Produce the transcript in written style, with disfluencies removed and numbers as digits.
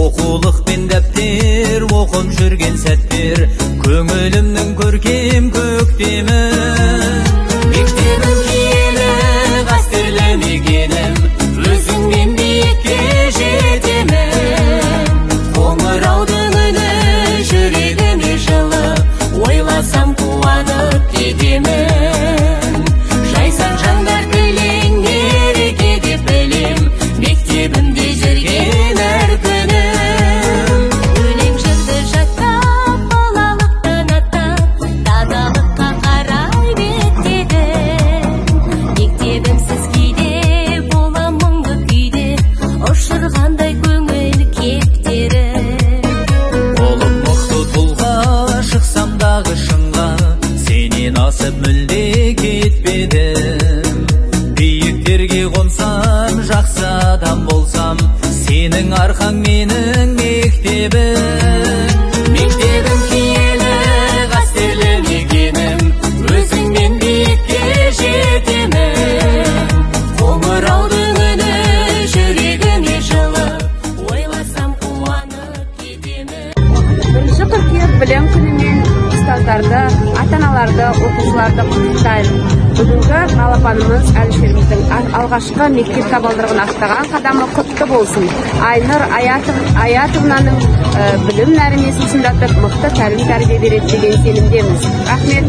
Оқулықпен дәптер оқып жүрген сәттер, көңілімнің көркем көктемі. Мектебім киелі, қастерлі мекенім, өзіңмен биікке жетемін. Қоңыраудың үні жүрегіме жылы, ойласам қуанып кетемін. Жайсан жандар білең, мереке деп білем, мектебімде жүрген әр күнім. Өлең жырды жаттап, балалықтан аттап, даналыққа қарай беттедім. Мектебімсіз кейде болам мұңды күйде, ұшырғандай көңіл кептері. Болып мықты тұлға шықсам дағы шыңға, сенен асып мүлде кетпедім. Биіктерге қонсам, жақсы адам болсам, сенің арқаң менің мектебім. Мектебім киелі, қастерлі мекенім, өзіңмен биікке жетемін. Қоңыраудың үні жүрегіме жылы, ойласам қуанып кетемін. 1 қыркүйек білім күнімен ұстаздарды, ата-аналарды, оқушыларды құттықтаймын. Бүгінгі балапанымыз Әлішеріміздің алғашқы мектеп табалдырығын аттаған қадамы құтты болсын. Айнұр Аятовнаның білім нәрімесін шыңдатып, мықты тәрбие береді деген сенімдеміз. Рахмет.